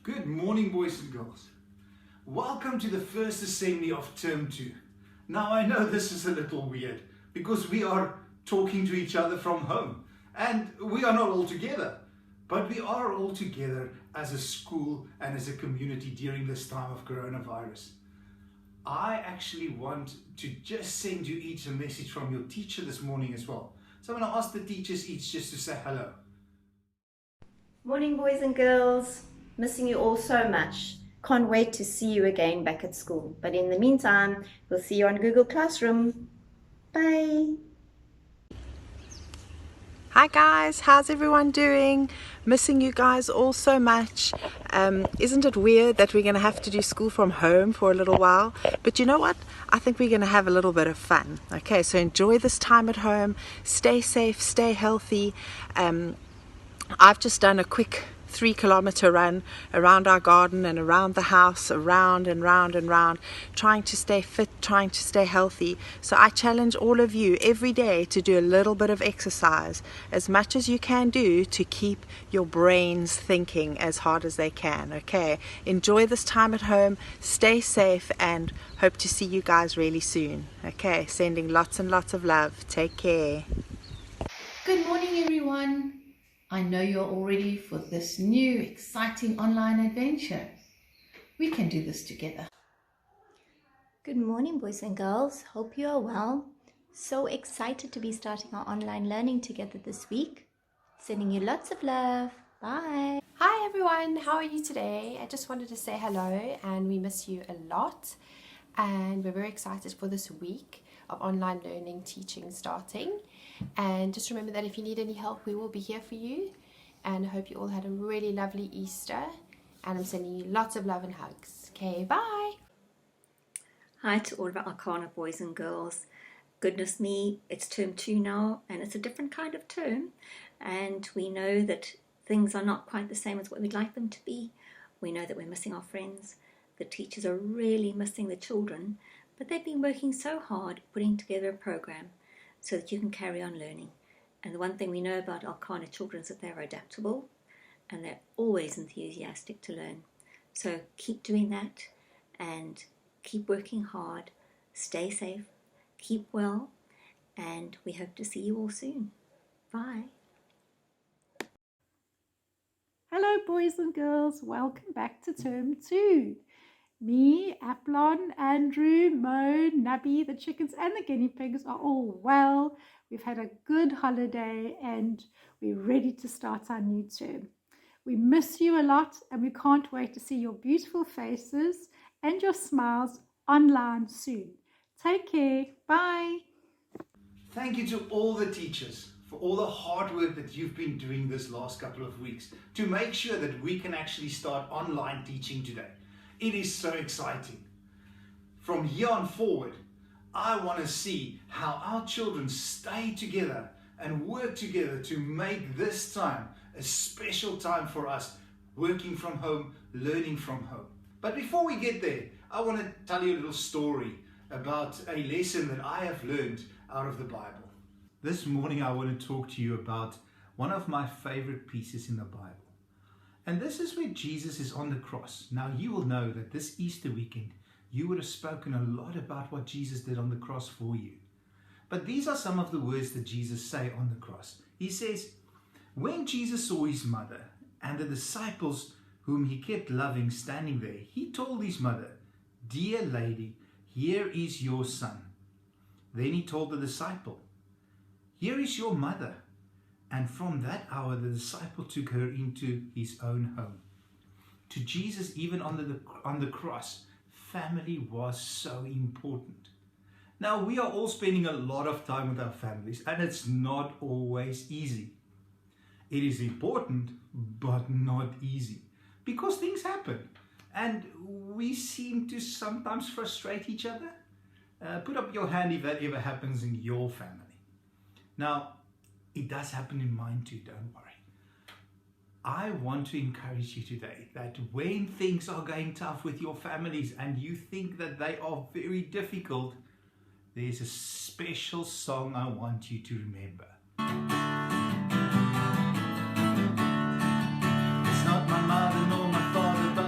Good morning, boys and girls. Welcome to the first assembly of term 2. Now I know this is a little weird because we are talking to each other from home and we are not all together, but we are all together as a school and as a community during this time of coronavirus. I actually want to just send you each a message from your teacher this morning as well. So I'm going to ask the teachers each just to say hello. Morning, boys and girls. Missing you all so much. Can't wait to see you again back at school. But in the meantime, we'll see you on Google Classroom. Bye. Hi guys, how's everyone doing? Missing you guys all so much. Isn't it weird that we're going to have to do school from home for a little while? But you know what? I think we're going to have a little bit of fun. Okay, so enjoy this time at home. Stay safe, stay healthy. I've just done a quick 3-kilometer run around our garden and around the house, around and round and round, trying to stay fit, trying to stay healthy. So I challenge all of you every day to do a little bit of exercise, as much as you can do to keep your brains thinking as hard as they can. Okay, enjoy this time at home, stay safe, and hope to see you guys really soon. Okay, sending lots and lots of love. Take care. Good morning, everyone. I know you're all ready for this new, exciting online adventure. We can do this together. Good morning, boys and girls. Hope you are well. So excited to be starting our online learning together this week. Sending you lots of love. Bye. Hi everyone, how are you today? I just wanted to say hello and we miss you a lot. And we're very excited for this week of online learning, teaching starting. And just remember that if you need any help, we will be here for you. And I hope you all had a really lovely Easter. And I'm sending you lots of love and hugs. Okay, bye. Hi to all of our Elkanah boys and girls. Goodness me, it's term 2 now, and it's a different kind of term. And we know that things are not quite the same as what we'd like them to be. We know that we're missing our friends. The teachers are really missing the children, but they've been working so hard putting together a program so that you can carry on learning. And the one thing we know about Elkanah children is that they're adaptable and they're always enthusiastic to learn. So keep doing that and keep working hard, stay safe, keep well, and we hope to see you all soon. Bye. Hello boys and girls, welcome back to term 2. Me, Aplon, Andrew, Mo, Nubby, the chickens and the guinea pigs are all well. We've had a good holiday and we're ready to start our new term. We miss you a lot and we can't wait to see your beautiful faces and your smiles online soon. Take care. Bye. Thank you to all the teachers for all the hard work that you've been doing this last couple of weeks to make sure that we can actually start online teaching today. It is so exciting. From here on forward, I want to see how our children stay together and work together to make this time a special time for us, working from home, learning from home. But before we get there, I want to tell you a little story about a lesson that I have learned out of the Bible. This morning I want to talk to you about one of my favorite pieces in the Bible. And this is where Jesus is on the cross. Now you will know that this Easter weekend you would have spoken a lot about what Jesus did on the cross for you. But these are some of the words that Jesus say on the cross. He says, when Jesus saw his mother and the disciples whom he kept loving standing there, he told his mother, "Dear lady, here is your son." Then he told the disciple, "Here is your mother." And from that hour, the disciple took her into his own home. To Jesus, even on the cross, family was so important. Now, we are all spending a lot of time with our families, and it's not always easy. It is important, but not easy, because things happen, and we seem to sometimes frustrate each other. Put up your hand if that ever happens in your family. Now, it does happen in mine too, don't worry. I want to encourage you today that when things are going tough with your families and you think that they are very difficult, there's a special song I want you to remember. It's not my mother nor my father, but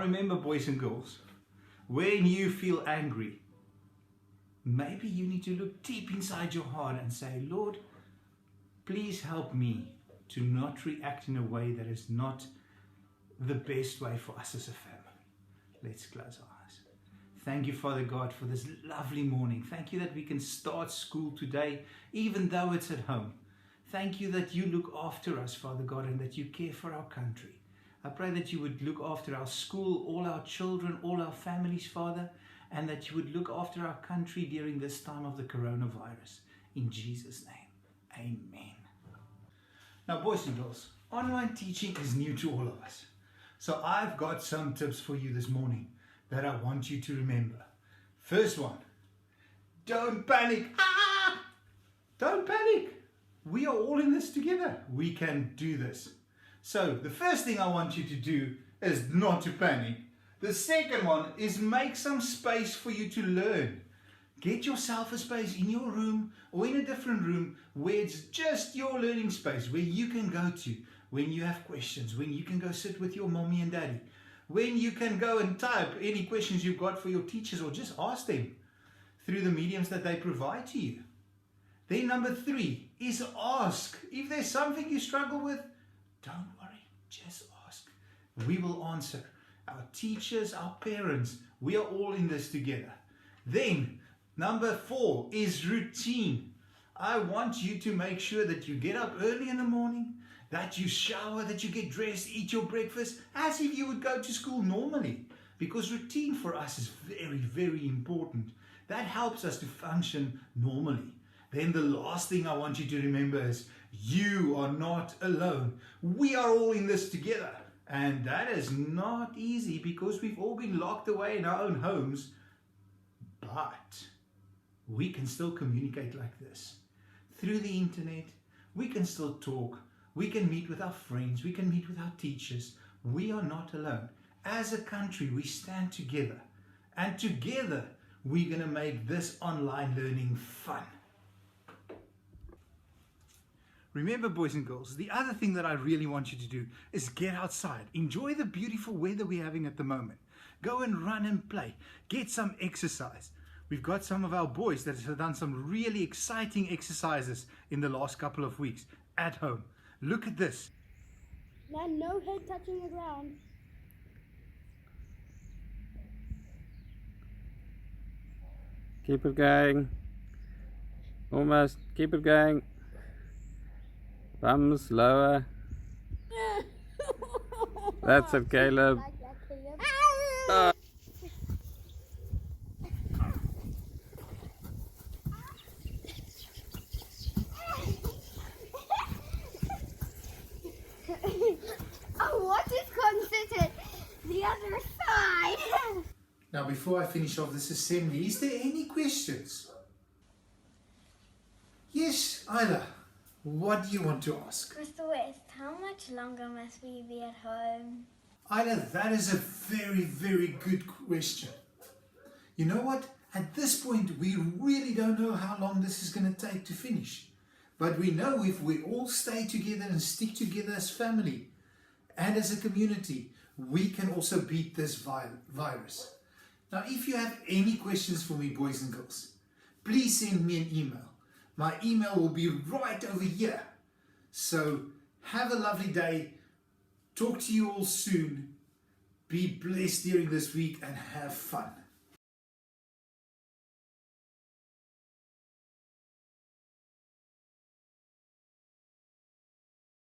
Now remember, boys and girls, when you feel angry, maybe you need to look deep inside your heart and say, Lord, please help me to not react in a way that is not the best way for us as a family. Let's close our eyes. Thank you, Father God, for this lovely morning. Thank you that we can start school today, even though it's at home. Thank you that you look after us, Father God, and that you care for our country. I pray that you would look after our school, all our children, all our families, Father, and that you would look after our country during this time of the coronavirus. In Jesus' name, amen. Now, boys and girls, online teaching is new to all of us. So I've got some tips for you this morning that I want you to remember. First one, don't panic. Don't panic. We are all in this together. We can do this. So the first thing I want you to do is not to panic. The second one is make some space for you to learn. Get yourself a space in your room or in a different room where it's just your learning space, where you can go to when you have questions, when you can go sit with your mommy and daddy, when you can go and type any questions you've got for your teachers or just ask them through the mediums that they provide to you. Then number 3 is ask. If there's something you struggle with, don't worry, just ask. We will answer. Our teachers, our parents, we are all in this together. Then number 4 is routine. I want you to make sure that you get up early in the morning, that you shower, that you get dressed, eat your breakfast as if you would go to school normally. Because routine for us is very, very important. That helps us to function normally. Then the last thing I want you to remember is you are not alone. We are all in this together. And that is not easy because we've all been locked away in our own homes. But we can still communicate like this. Through the internet, we can still talk. We can meet with our friends. We can meet with our teachers. We are not alone. As a country, we stand together. And together, we're going to make this online learning fun. Remember, boys and girls, the other thing that I really want you to do is get outside. Enjoy the beautiful weather we're having at the moment. Go and run and play. Get some exercise. We've got some of our boys that have done some really exciting exercises in the last couple of weeks at home. Look at this. Now, no head touching the ground. Keep it going. Almost. Keep it going. Thumbs lower. That's it, Caleb. Like that, Caleb. Oh, what is considered the other side? Now, before I finish off this assembly, is there any questions? Yes, Isla. What do you want to ask? Mr. West, how much longer must we be at home? Isla, that is a very, very good question. You know what? At this point, we really don't know how long this is going to take to finish. But we know if we all stay together and stick together as family and as a community, we can also beat this virus. Now, if you have any questions for me, boys and girls, please send me an email. My email will be right over here. So have a lovely day. Talk to you all soon. Be blessed during this week and have fun.